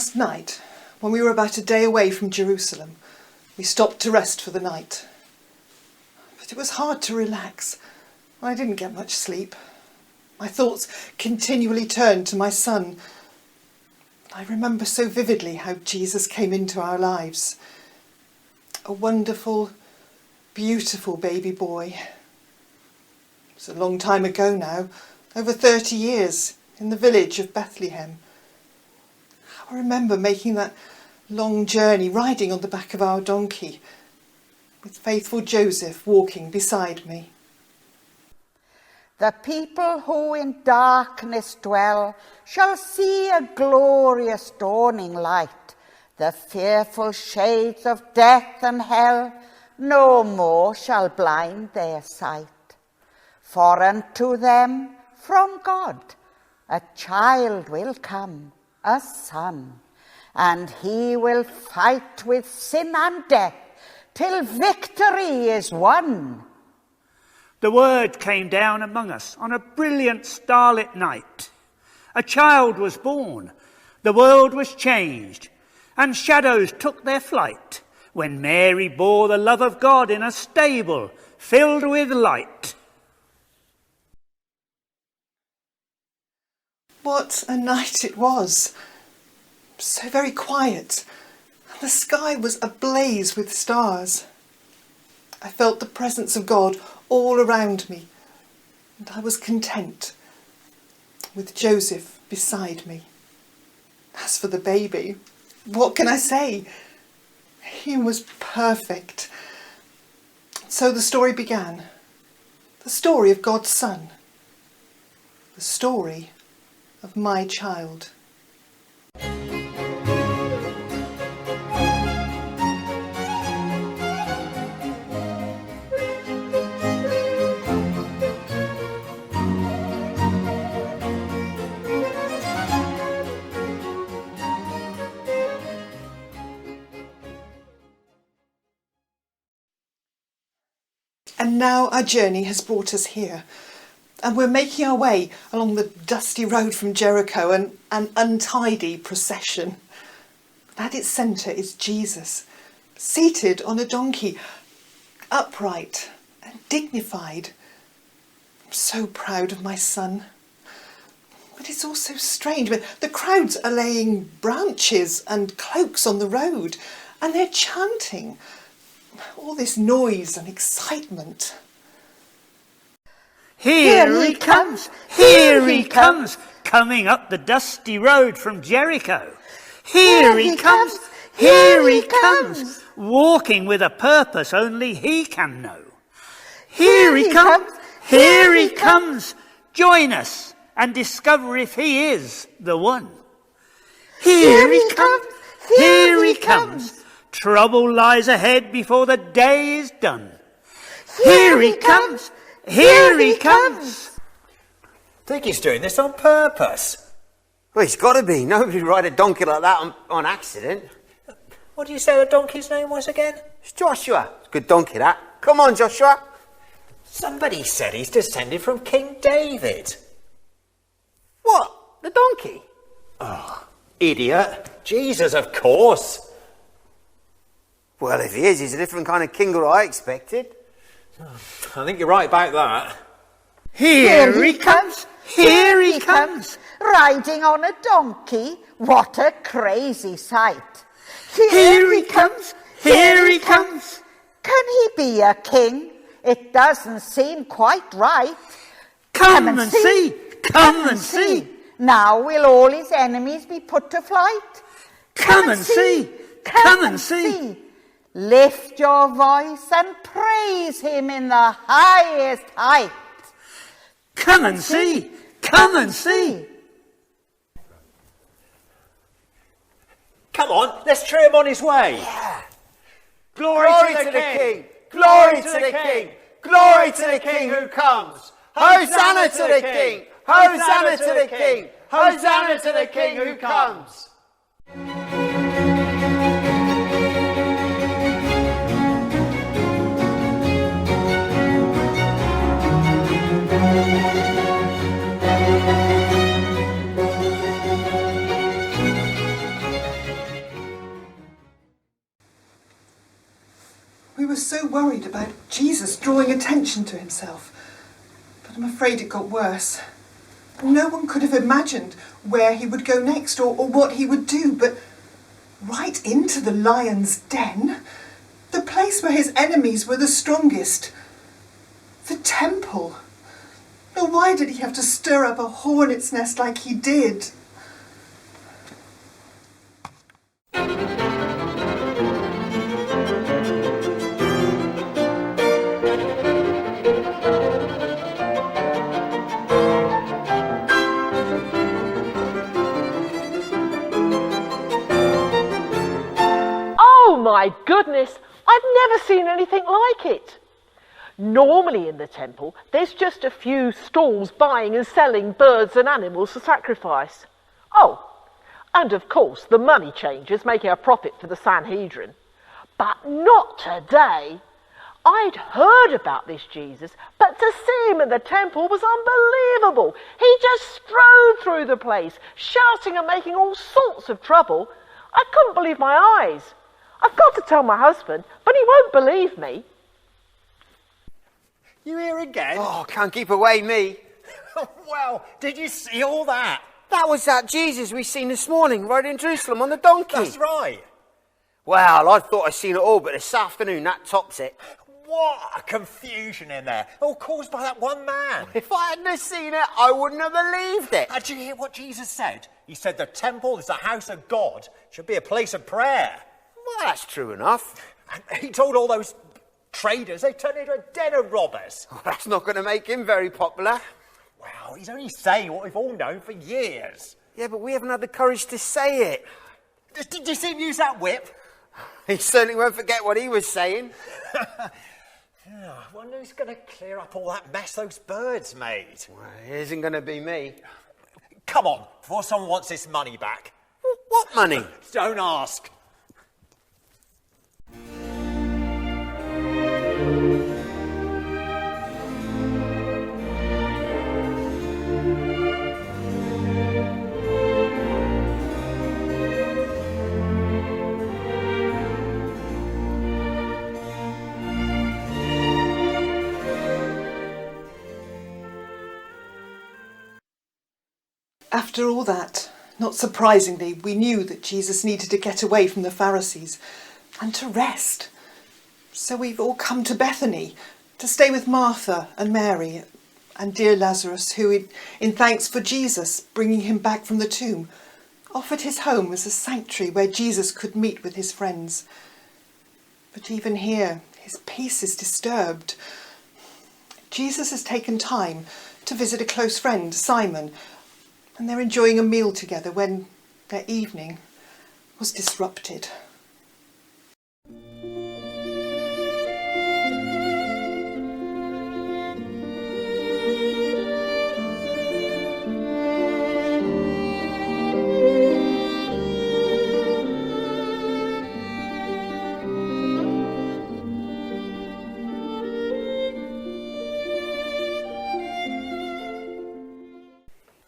Last night, when we were about a day away from Jerusalem, we stopped to rest for the night. But it was hard to relax. I didn't get much sleep. My thoughts continually turned to my son. I remember so vividly how Jesus came into our lives. A wonderful, beautiful baby boy. It's a long time ago now, over 30 years, in the village of Bethlehem. I remember making that long journey, riding on the back of our donkey, with faithful Joseph walking beside me. The people who in darkness dwell shall see a glorious dawning light. The fearful shades of death and hell no more shall blind their sight. For unto them from God a child will come, a son, and he will fight with sin and death till victory is won. The word came down among us on a brilliant starlit night. A child was born, the world was changed, and shadows took their flight when Mary bore the love of God in a stable filled with light. What a night it was! So very quiet, and the sky was ablaze with stars. I felt the presence of God all around me, and I was content with Joseph beside me. As for the baby, what can I say? He was perfect. So the story began. The story of God's Son. The story of my child. And now our journey has brought us here, and we're making our way along the dusty road from Jericho, an untidy procession. At its centre is Jesus, seated on a donkey, upright and dignified. I'm so proud of my son. But it's also strange. The crowds are laying branches and cloaks on the road, and they're chanting. All this noise and excitement. Here he comes! Here he comes! Coming up the dusty road from Jericho. Here he comes! Here he comes! Walking with a purpose only he can know. Here he comes! Here he comes! Join us and discover if he is the one. Here he comes! Here he comes! Trouble lies ahead before the day is done. Here he comes! Here he comes! I think he's doing this on purpose. Well, he's got to be. Nobody would ride a donkey like that on accident. What do you say the donkey's name was again? It's Joshua. It's a good donkey, that. Come on, Joshua. Somebody said he's descended from King David. What? The donkey? Oh, idiot. Jesus, of course. Well, if he is, he's a different kind of king than I expected. I think you're right about that. Here he comes! Here he comes! Riding on a donkey, what a crazy sight. Here he comes! Here he comes! Can he be a king? It doesn't seem quite right. Come and see! Come and see! Now will all his enemies be put to flight? Come and see! Come and see! Lift your voice and praise him in the highest height. Come and see! Come and see! Come on, let's cheer him on his way. Yeah. Glory to the King! Glory to the King! Glory to the King who comes! Hosanna to the King! Hosanna to the King! Hosanna to the King who comes! worried about Jesus drawing attention to himself. But I'm afraid it got worse. No one could have imagined where he would go next or what he would do, but right into the lion's den, the place where his enemies were the strongest, the temple. Now, why did he have to stir up a hornet's nest like he did? Oh my goodness, I've never seen anything like it. Normally in the temple, there's just a few stalls buying and selling birds and animals for sacrifice. Oh, and of course the money changers making a profit for the Sanhedrin. But not today. I'd heard about this Jesus, but to see him in the temple was unbelievable. He just strode through the place, shouting and making all sorts of trouble. I couldn't believe my eyes. I've got to tell my husband, but he won't believe me. You here again? Oh, can't keep away, me. Well, did you see all that? That was that Jesus we seen this morning, right in Jerusalem on the donkey. That's right. Well, I thought I'd seen it all, but this afternoon that tops it. What a confusion in there, all caused by that one man. If I hadn't have seen it, I wouldn't have believed it. Did you hear what Jesus said? He said the temple is the house of God, should be a place of prayer. Well, that's true enough. And he told all those traders they turned into a den of robbers. Well, that's not going to make him very popular. Well, he's only saying what we've all known for years. Yeah, but we haven't had the courage to say it. Did you see him use that whip? He certainly won't forget what he was saying. I wonder who's going to clear up all that mess those birds made. Well, it isn't going to be me. Come on, before someone wants this money back. What money? Don't ask. After all that, not surprisingly, we knew that Jesus needed to get away from the Pharisees and to rest. So we've all come to Bethany to stay with Martha and Mary and dear Lazarus, who, in thanks for Jesus bringing him back from the tomb, offered his home as a sanctuary where Jesus could meet with his friends. But even here, his peace is disturbed. Jesus has taken time to visit a close friend, Simon, and they're enjoying a meal together when their evening was disrupted.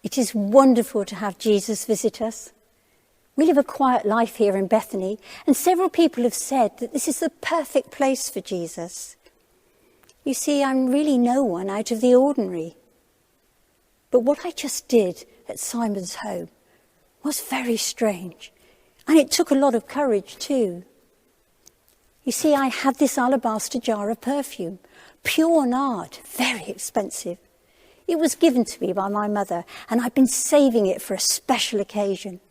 It is wonderful to have Jesus visit us. We live a quiet life here in Bethany, and several people have said that this is the perfect place for Jesus. You see, I'm really no one out of the ordinary. But what I just did at Simon's home was very strange, and it took a lot of courage too. You see, I had this alabaster jar of perfume, pure nard, very expensive. It was given to me by my mother, and I'd been saving it for a special occasion.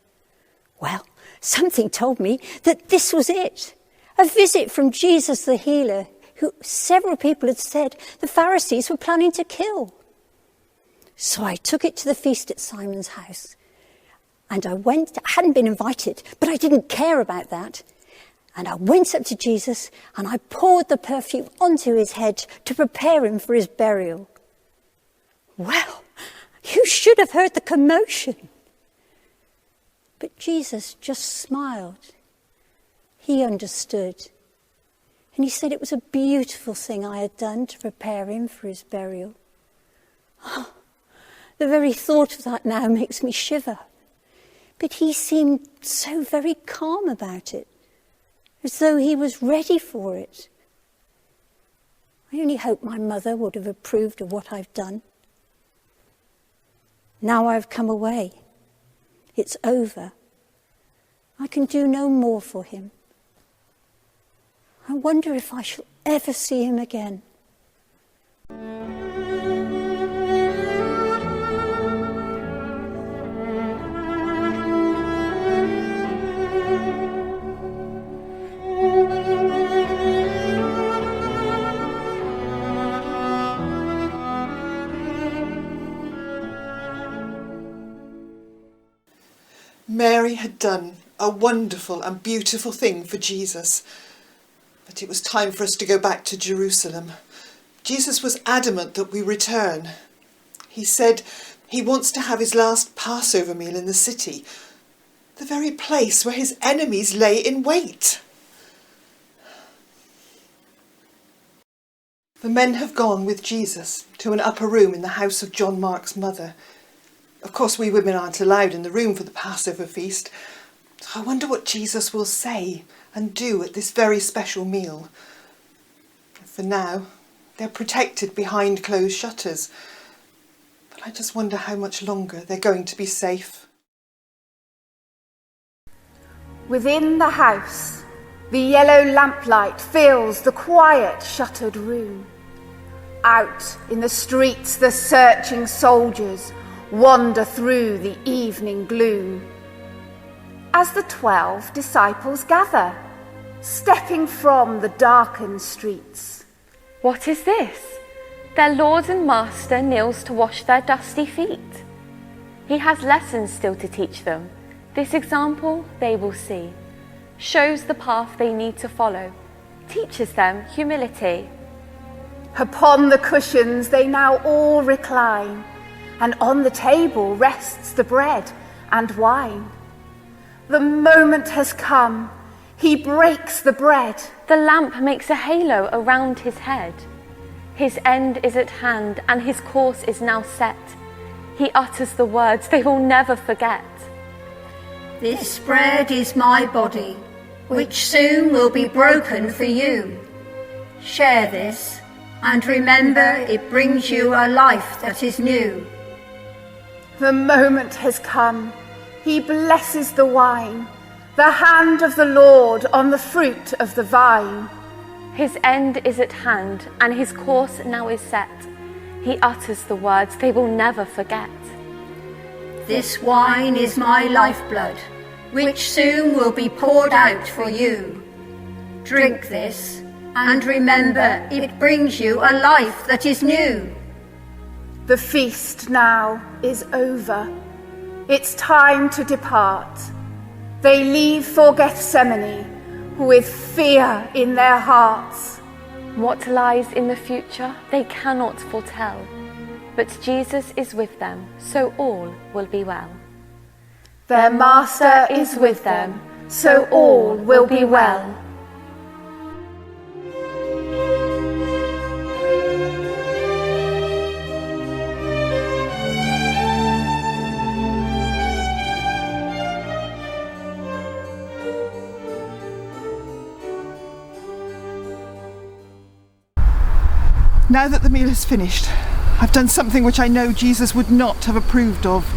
Well, something told me that this was it. A visit from Jesus the healer, who several people had said the Pharisees were planning to kill. So I took it to the feast at Simon's house. And I hadn't been invited, but I didn't care about that. And I went up to Jesus, and I poured the perfume onto his head to prepare him for his burial. Well, you should have heard the commotion. But Jesus just smiled. He understood. And he said it was a beautiful thing I had done to prepare him for his burial. Oh, the very thought of that now makes me shiver. But he seemed so very calm about it, as though he was ready for it. I only hope my mother would have approved of what I've done. Now I've come away. It's over. I can do no more for him. I wonder if I shall ever see him again. Mary had done a wonderful and beautiful thing for Jesus. But it was time for us to go back to Jerusalem. Jesus was adamant that we return. He said he wants to have his last Passover meal in the city, the very place where his enemies lay in wait. The men have gone with Jesus to an upper room in the house of John Mark's mother. Of course, we women aren't allowed in the room for the Passover feast. So I wonder what Jesus will say and do at this very special meal. For now, they're protected behind closed shutters. But I just wonder how much longer they're going to be safe. Within the house, the yellow lamplight fills the quiet shuttered room. Out in the streets, the searching soldiers wander through the evening gloom. As the 12 disciples gather, stepping from the darkened streets. What is this? Their Lord and Master kneels to wash their dusty feet. He has lessons still to teach them. This example they will see. Shows the path they need to follow. Teaches them humility. Upon the cushions they now all recline, and on the table rests the bread and wine. The moment has come. He breaks the bread. The lamp makes a halo around his head. His end is at hand and his course is now set. He utters the words they will never forget. This bread is my body, which soon will be broken for you. Share this, and remember it brings you a life that is new. The moment has come. He blesses the wine, the hand of the Lord on the fruit of the vine. His end is at hand and his course now is set. He utters the words they will never forget. This wine is my lifeblood, which soon will be poured out for you. Drink this, and remember it brings you a life that is new. The feast now is over. It's time to depart. They leave for Gethsemane with fear in their hearts. What lies in the future they cannot foretell, but Jesus is with them, so all will be well. Their Master is with them, so all will be well. Now that the meal is finished, I've done something which I know Jesus would not have approved of.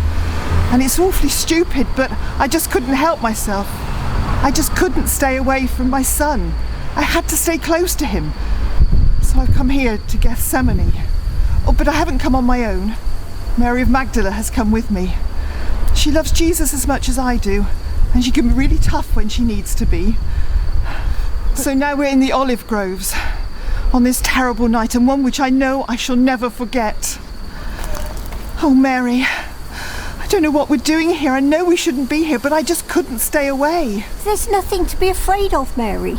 And it's awfully stupid, but I just couldn't help myself. I just couldn't stay away from my son. I had to stay close to him. So I've come here to Gethsemane. Oh, but I haven't come on my own. Mary of Magdala has come with me. She loves Jesus as much as I do, and she can be really tough when she needs to be. So now we're in the olive groves on this terrible night, and one which I know I shall never forget. Oh, Mary, I don't know what we're doing here. I know we shouldn't be here, but I just couldn't stay away. There's nothing to be afraid of, Mary.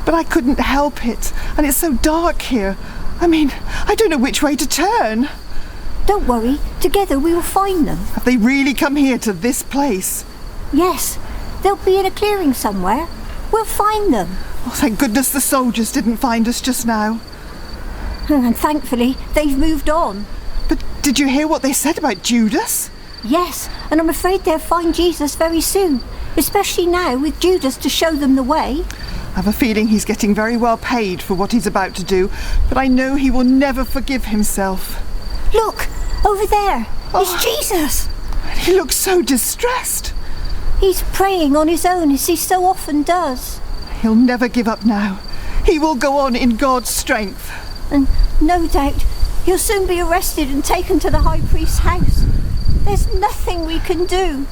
But I couldn't help it, and it's so dark here. I mean, I don't know which way to turn. Don't worry, together we will find them. Have they really come here to this place? Yes, they'll be in a clearing somewhere. We'll find them. Oh, thank goodness the soldiers didn't find us just now. And thankfully, they've moved on. But did you hear what they said about Judas? Yes, and I'm afraid they'll find Jesus very soon, especially now with Judas to show them the way. I have a feeling he's getting very well paid for what he's about to do, but I know he will never forgive himself. Look, over there. It's Jesus. He looks so distressed. He's praying on his own, as he so often does. He'll never give up now. He will go on in God's strength. And no doubt he'll soon be arrested and taken to the high priest's house. There's nothing we can do.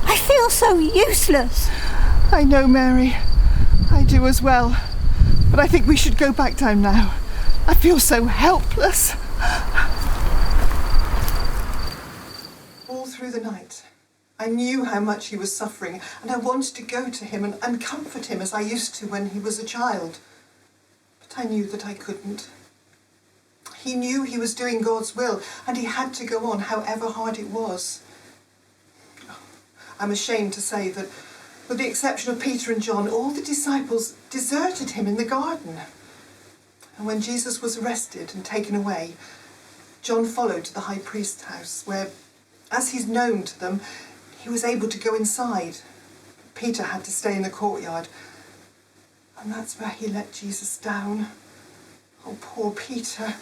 I feel so useless. I know, Mary. I do as well. But I think we should go back down now. I feel so helpless. All through the night, I knew how much he was suffering, and I wanted to go to him and comfort him as I used to when he was a child. But I knew that I couldn't. He knew he was doing God's will, and he had to go on however hard it was. I'm ashamed to say that, with the exception of Peter and John, all the disciples deserted him in the garden. And when Jesus was arrested and taken away, John followed to the high priest's house, where, as he's known to them, he was able to go inside. Peter had to stay in the courtyard. And that's where he let Jesus down. Oh, poor Peter.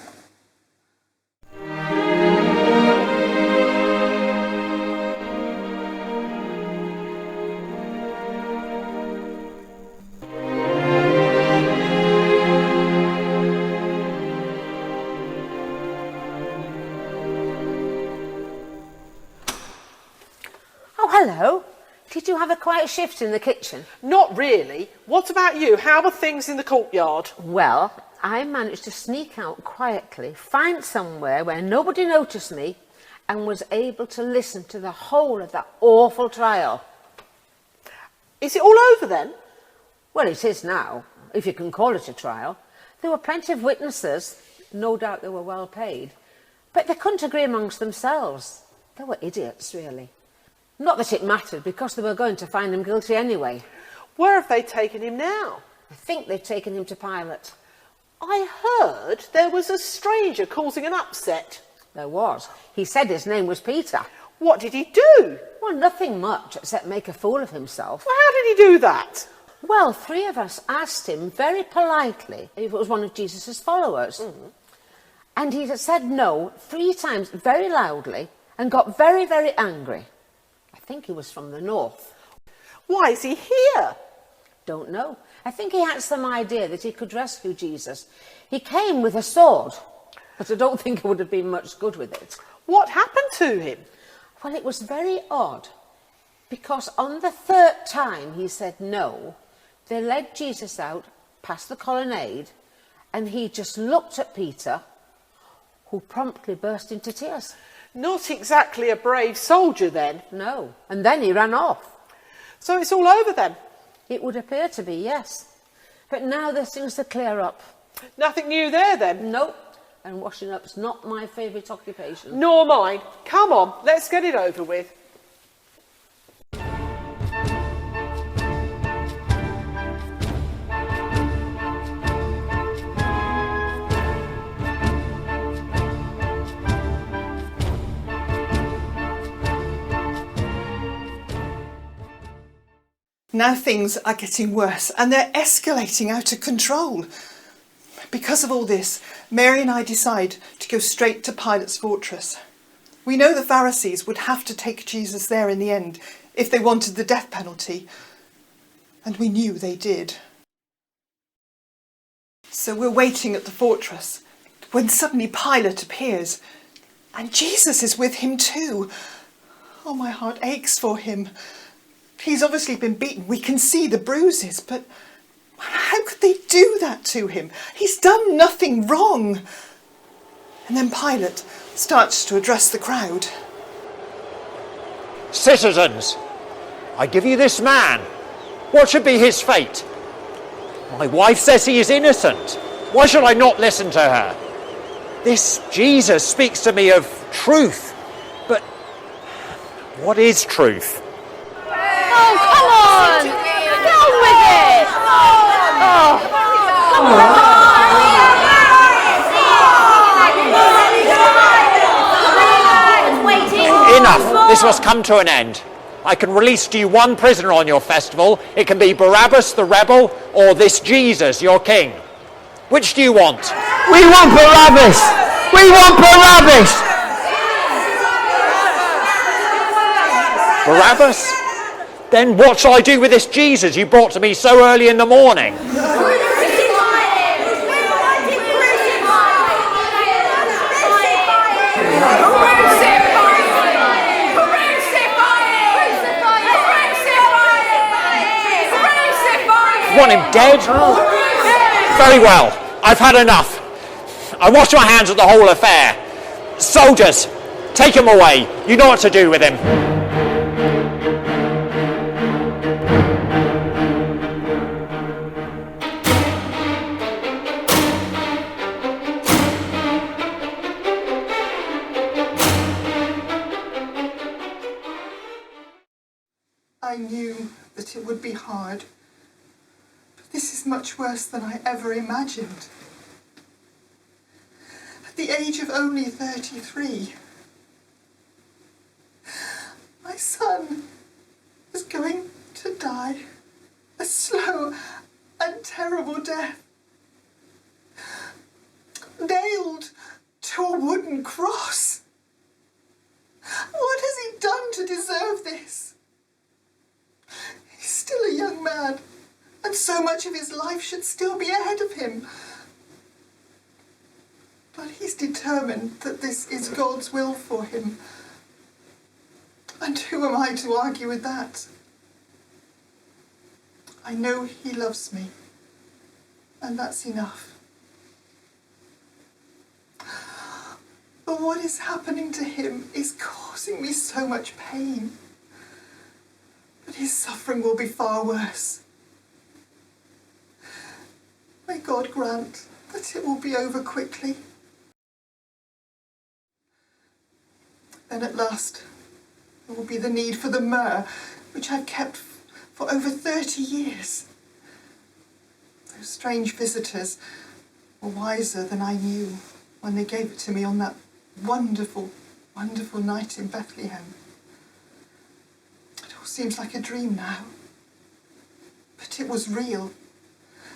Hello. Did you have a quiet shift in the kitchen? Not really. What about you? How are things in the courtyard? Well, I managed to sneak out quietly, find somewhere where nobody noticed me, and was able to listen to the whole of that awful trial. Is it all over then? Well, it is now, if you can call it a trial. There were plenty of witnesses. No doubt they were well paid. But they couldn't agree amongst themselves. They were idiots, really. Not that it mattered, because they were going to find him guilty anyway. Where have they taken him now? I think they've taken him to Pilate. I heard there was a stranger causing an upset. There was. He said his name was Peter. What did he do? Well, nothing much, except make a fool of himself. Well, how did he do that? Well, 3 of us asked him very politely if it was one of Jesus' followers. And he said no 3 times very loudly and got very, very angry. I think he was from the north. Why is he here? Don't know. I think he had some idea that he could rescue Jesus. He came with a sword, but I don't think it would have been much good with it. What happened to him? Well, it was very odd, because on the 3rd time he said no, they led Jesus out past the colonnade, and he just looked at Peter, who promptly burst into tears. Not exactly a brave soldier then. No, and then he ran off. So it's all over then? It would appear to be, yes. But now there seems to clear up. Nothing new there then? Nope. And washing up's not my favourite occupation. Nor mine. Come on, let's get it over with. Now things are getting worse and they're escalating out of control. Because of all this, Mary and I decide to go straight to Pilate's fortress. We know the Pharisees would have to take Jesus there in the end if they wanted the death penalty. And we knew they did. So we're waiting at the fortress when suddenly Pilate appears. And Jesus is with him too. Oh, my heart aches for him. He's obviously been beaten. We can see the bruises, but how could they do that to him? He's done nothing wrong. And then Pilate starts to address the crowd. Citizens, I give you this man. What should be his fate? My wife says he is innocent. Why should I not listen to her? This Jesus speaks to me of truth. But what is truth? Oh, come on! Get on with it! Oh, come on! Enough! This must come to an end. I can release to you one prisoner on your festival. It can be Barabbas the rebel or this Jesus, your king. Which do you want? We want Barabbas! We want Barabbas! Barabbas? Then what shall I do with this Jesus you brought to me so early in the morning? You want him dead? Very well, I've had enough. I wash my hands of the whole affair. Soldiers, take him away. You know what to do with him. I knew that it would be hard. This is much worse than I ever imagined. At the age of only 33, my son is going to die a slow and terrible death, nailed to a wooden cross. What has he done to deserve this? He's still a young man, and so much of his life should still be ahead of him. But he's determined that this is God's will for him. And who am I to argue with that? I know he loves me, and that's enough. But what is happening to him is causing me so much pain. But his suffering will be far worse. May God grant that it will be over quickly. Then at last there will be the need for the myrrh, which I've kept for over 30 years. Those strange visitors were wiser than I knew when they gave it to me on that wonderful, wonderful night in Bethlehem. It all seems like a dream now, but it was real.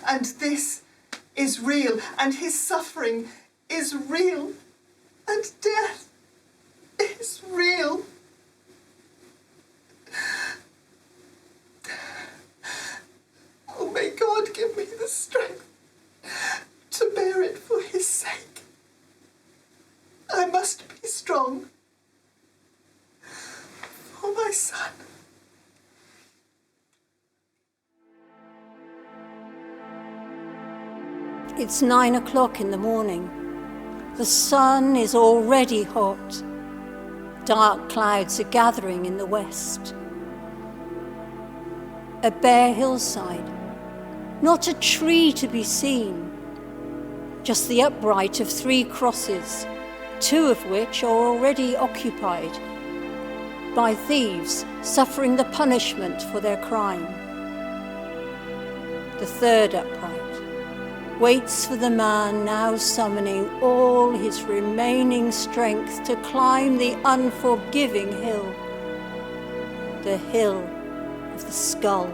And this is real, and his suffering is real, and death is real. Oh, may God give me the strength to bear it for his sake. I must be strong for my son. It's 9 o'clock in the morning. The sun is already hot. Dark clouds are gathering in the west. A bare hillside, not a tree to be seen, just the upright of 3 crosses, 2 of which are already occupied by thieves suffering the punishment for their crime. The 3rd upright waits for the man now summoning all his remaining strength to climb the unforgiving hill, the hill of the skull.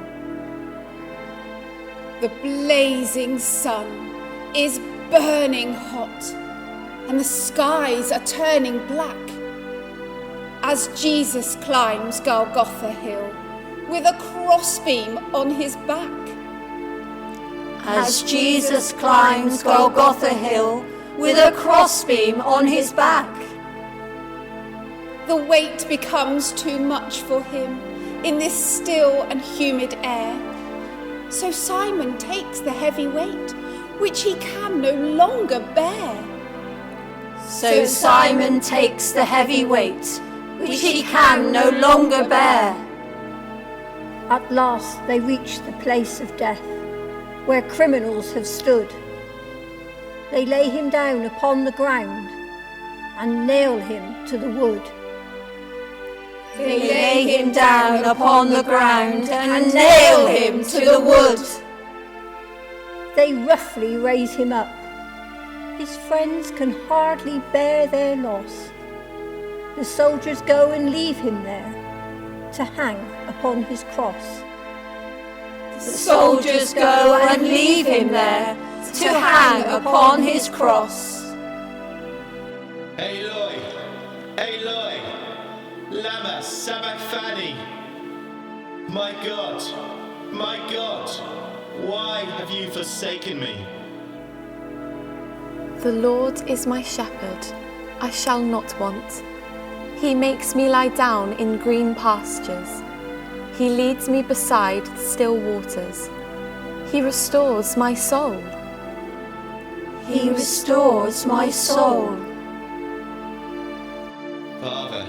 The blazing sun is burning hot, and the skies are turning black as Jesus climbs Golgotha Hill with a crossbeam on his back. As Jesus climbs Golgotha Hill with a crossbeam on his back. The weight becomes too much for him in this still and humid air. So Simon takes the heavy weight, which he can no longer bear. So Simon takes the heavy weight, which he can no longer bear. At last they reach the place of death, where criminals have stood. They lay him down upon the ground and nail him to the wood. They lay him down upon the ground and nail him to the wood. They roughly raise him up. His friends can hardly bear their loss. The soldiers go and leave him there, to hang upon his cross. The soldiers go and leave him there to hang upon his cross. Eloi, Eloi, lama sabachthani. My God, why have you forsaken me? The Lord is my shepherd, I shall not want. He makes me lie down in green pastures. He leads me beside still waters. He restores my soul. He restores my soul. Father,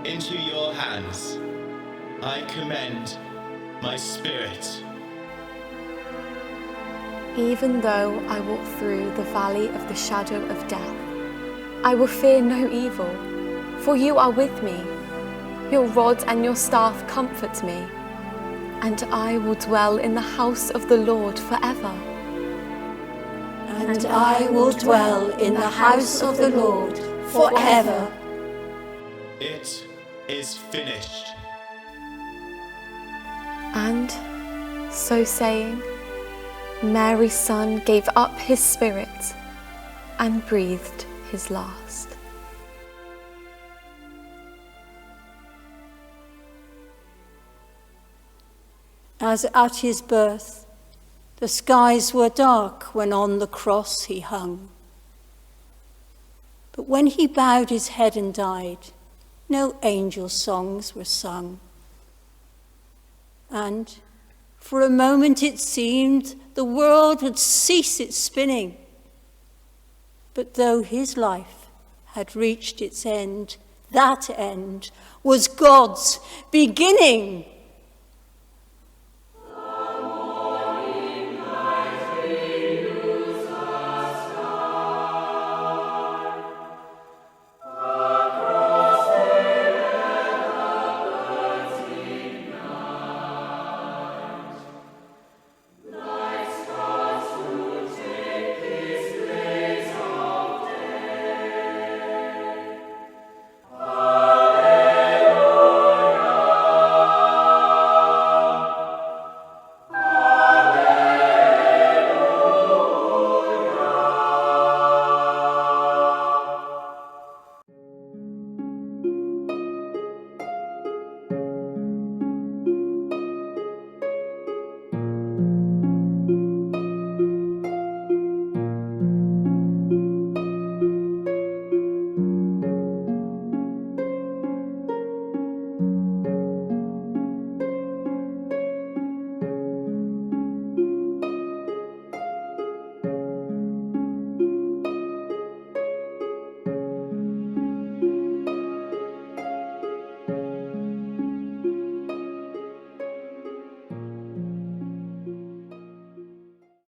into your hands I commend my spirit. Even though I walk through the valley of the shadow of death, I will fear no evil, for you are with me. Your rod and your staff comfort me, and I will dwell in the house of the Lord forever. And I will dwell in the house of the Lord forever. It is finished. And, so saying, Mary's son gave up his spirit and breathed his last. As at his birth, the skies were dark when on the cross he hung. But when he bowed his head and died, no angel songs were sung. And for a moment it seemed the world would cease its spinning. But though his life had reached its end, that end was God's beginning.